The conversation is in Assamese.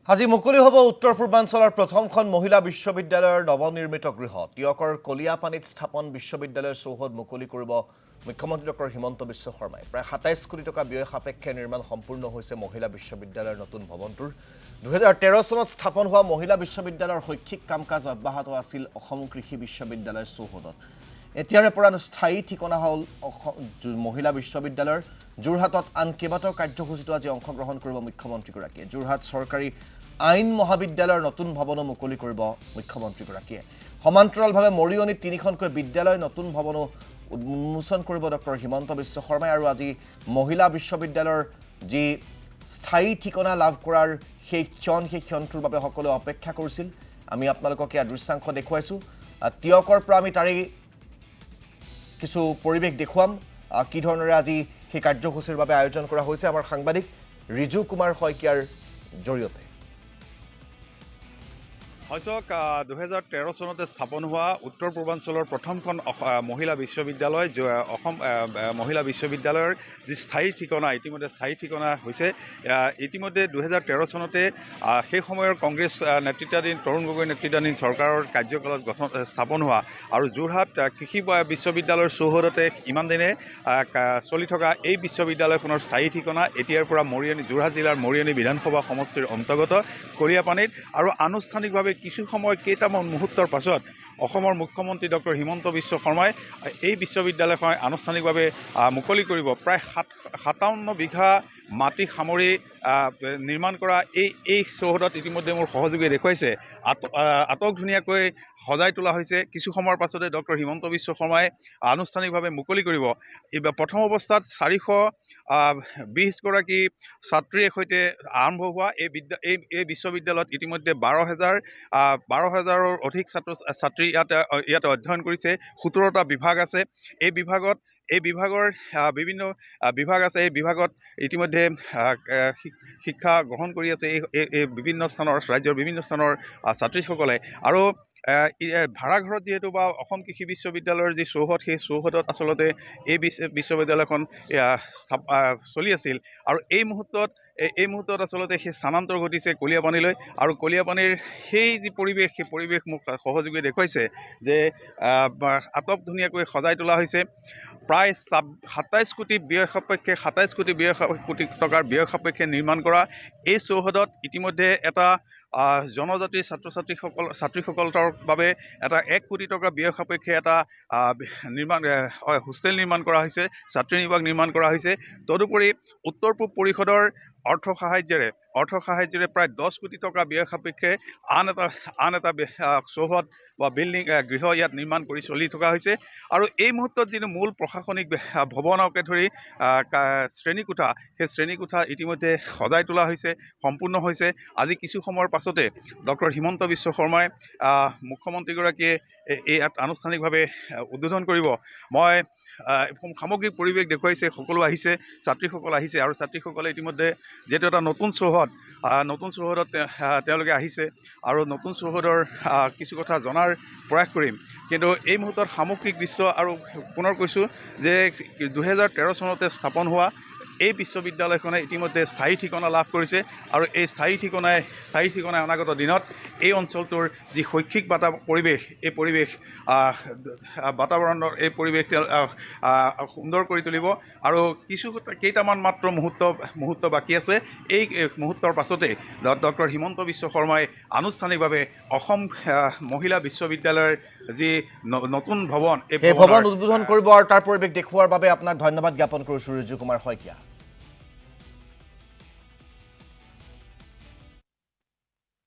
আজি মুকলি হ'ব উত্তৰ পূৰ্বাঞ্চলৰ প্ৰথমখন মহিলা বিশ্ববিদ্যালয়ৰ নৱনিৰ্মিত গৃহ। টিয়কৰ কলিয়াপানীত স্থাপন বিশ্ববিদ্যালয়ৰ চৌহদ মুকলি কৰিব মুখ্যমন্ত্ৰী ডক্টৰ হিমন্ত বিশ্ব শৰ্মাই। প্ৰায় ২৭ কোটি টকা ব্যয় সাপেক্ষে নিৰ্মাণ সম্পূৰ্ণ হৈছে মহিলা বিশ্ববিদ্যালয়ৰ নতুন ভৱনটোৰ। ২০১৩ চনত স্থাপন হোৱা মহিলা বিশ্ববিদ্যালয়ৰ শৈক্ষিক কাম কাজ অব্যাহত আছিল অসম কৃষি বিশ্ববিদ্যালয়ৰ চৌহদত। এতিয়াৰে পৰা স্থায়ী ঠিকনা হ'ল মহিলা বিশ্ববিদ্যালয়ৰ। যোৰহাটত আন কেইবাটাও কাৰ্যসূচীতো আজি অংশগ্ৰহণ কৰিব মুখ্যমন্ত্ৰীগৰাকীয়ে। যোৰহাট চৰকাৰী আইন মহাবিদ্যালয়ৰ নতুন ভৱনো মুকলি কৰিব মুখ্যমন্ত্ৰীগৰাকীয়ে। সমান্তৰালভাৱে মৰিয়নীত ৩খনকৈ বিদ্যালয় নতুন ভৱনো উন্মোচন কৰিব ডক্টৰ হিমন্ত বিশ্ব শৰ্মাই। আৰু আজি মহিলা বিশ্ববিদ্যালয়ৰ যি স্থায়ী ঠিকনা লাভ কৰাৰ সেই ক্ষণটোৰ বাবে সকলোৱে অপেক্ষা কৰিছিল। আমি আপোনালোকক ইয়াৰ দৃশ্যাংশ দেখুৱাইছোঁ। টিয়কৰ পৰা আমি তাৰেই কিছু পৰিৱেশ দেখুৱাম। কি ধৰণেৰে আজি সেই কাৰ্যসূচীৰ বাবে আয়োজন কৰা হৈছে আমাৰ সাংবাদিক ৰিজু কুমাৰ শইকীয়াৰ জৰিয়তে। হয়চক ২০১৩ চনতে স্থাপন হোৱা উত্তৰ পূৰ্বাঞ্চলৰ প্ৰথমখন মহিলা বিশ্ববিদ্যালয় অসম মহিলা বিশ্ববিদ্যালয়ৰ যি স্থায়ী ঠিকনা ইতিমধ্যে স্থায়ী ঠিকনা হৈছে। ইতিমধ্যে ২০১৩ চনতে সেই সময়ৰ কংগ্ৰেছ নেতৃত্বাধীন তৰুণ গগৈ নেতৃত্বাধীন চৰকাৰৰ কাৰ্যকালত স্থাপন হোৱা আৰু যোৰহাট কৃষি বিশ্ববিদ্যালয়ৰ চৌহদতে ইমান দিনে চলি থকা এই বিশ্ববিদ্যালয়খনৰ স্থায়ী ঠিকনা এতিয়াৰ পৰা যোৰহাট জিলাৰ মৰিয়নী বিধানসভা সমষ্টিৰ অন্তৰ্গত কলিয়াপানীত। আৰু আনুষ্ঠানিকভাৱে কিছু সময় কেইটামান মুহূৰ্তৰ পাছত অসমৰ মুখ্যমন্ত্ৰী ডক্টৰ হিমন্ত বিশ্ব শৰ্মাই এই বিশ্ববিদ্যালয়খন আনুষ্ঠানিকভাৱে মুকলি কৰিব। প্ৰায় ৫৭ বিঘা মাটি সামৰি নিৰ্মাণ কৰা এই চৌহদত ইতিমধ্যে মোৰ সহযোগীয়ে দেখুৱাইছে আটক ধুনীয়াকৈ সজাই তোলা হৈছে। কিছু সময়ৰ পাছতে ডক্টৰ হিমন্ত বিশ্ব শৰ্মাই আনুষ্ঠানিকভাৱে মুকলি কৰিব। প্ৰথম অৱস্থাত ৪২০গৰাকী ছাত্ৰীৰ সৈতে আৰম্ভ হোৱা এই বিশ্ববিদ্যালয়ত ইতিমধ্যে ১২,০০০ৰ অধিক ছাত্ৰী ইয়াতে অধ্যয়ন কৰিছে। ১৭টা বিভাগ আছে। এই বিভাগৰ বিভিন্ন বিভাগ আছে। এই বিভাগত ইতিমধ্যে শিক্ষা গ্ৰহণ কৰি আছে এই বিভিন্ন স্থানৰ ৰাজ্যৰ বিভিন্ন স্থানৰ ছাত্ৰীসকলে। আৰু ভাড়াঘৰত যিহেতু বা অসম কৃষি বিশ্ববিদ্যালয়ৰ যি চৌহদ সেই চৌহদত আচলতে এই বিশ্ববিদ্যালয়খন চলি আছিল। আৰু এই মুহূৰ্তত আচলতে সেই স্থানান্তৰ ঘটিছে কলিয়াপানীলৈ। আৰু কলিয়াপানীৰ সেই যি পৰিৱেশ সেই পৰিৱেশ মোক সহযোগীয়ে দেখুৱাইছে যে আটক ধুনীয়াকৈ সজাই তোলা হৈছে। প্ৰায় ২৭ কোটি টকাৰ ব্যয় সাপেক্ষে নিৰ্মাণ কৰা এই চৌহদত ইতিমধ্যে এটা জনজাতিৰ ছাত্ৰীসকলৰ বাবে এটা ১ কোটি টকা ব্যয় সাপেক্ষে এটা হোষ্টেল নিৰ্মাণ কৰা হৈছে, ছাত্ৰী নিবাস নিৰ্মাণ কৰা হৈছে। তদুপৰি উত্তৰ পূব পৰিষদৰ অৰ্থ সাহায্যৰে প্ৰায় ১০ কোটি টকা ব্যয় সাপেক্ষে আন এটা চৌহদ বা গৃহ ইয়াত নিৰ্মাণ কৰি চলি থকা হৈছে। আৰু এই মুহূৰ্তত যিটো মূল প্ৰশাসনিক ভৱনকে ধৰি শ্ৰেণীকোঠা সেই শ্ৰেণীকোঠা ইতিমধ্যে সজাই তোলা হৈছে, সম্পূৰ্ণ হৈছে। আজি কিছু সময়ৰ পাছতে ডক্টৰ হিমন্ত বিশ্ব শৰ্মাই মুখ্যমন্ত্ৰীগৰাকীয়ে ইয়াত আনুষ্ঠানিকভাৱে উদ্বোধন কৰিব। মই সামগ্ৰিক পৰিৱেশ দেখুৱাইছে, সকলো আহিছে, ছাত্ৰীসকল আহিছে। আৰু ছাত্ৰীসকলে ইতিমধ্যে যিহেতু এটা নতুন চৌহদত তেওঁলোকে আহিছে আৰু নতুন চৌহদৰ কিছু কথা জনাৰ প্ৰয়াস কৰিম। কিন্তু এই মুহূৰ্তত সামগ্ৰিক দৃশ্য আৰু পুনৰ কৈছোঁ যে ২০১৩ চনতে স্থাপন হোৱা এই বিশ্ববিদ্যালয়খনে ইতিমধ্যে স্থায়ী ঠিকনা লাভ কৰিছে। আৰু এই স্থায়ী ঠিকনাই অনাগত দিনত এই অঞ্চলটোৰ যি শৈক্ষিক পৰিৱেশ এই পৰিৱেশ বাতাবৰণৰ এই পৰিৱেশ সুন্দৰ কৰি তুলিব। আৰু কেইটামান মাত্ৰ মুহূৰ্ত বাকী আছে। এই মুহূৰ্তৰ পাছতে ডক্টৰ হিমন্ত বিশ্ব শৰ্মাই আনুষ্ঠানিকভাৱে অসম মহিলা বিশ্ববিদ্যালয়ৰ যি নতুন ভৱন এই ভৱন উদ্বোধন কৰিব। আৰু তাৰ পৰিৱেশ দেখুওৱাৰ বাবে আপোনাক ধন্যবাদ জ্ঞাপন কৰিছোঁ ৰিজু কুমাৰ শইকীয়া।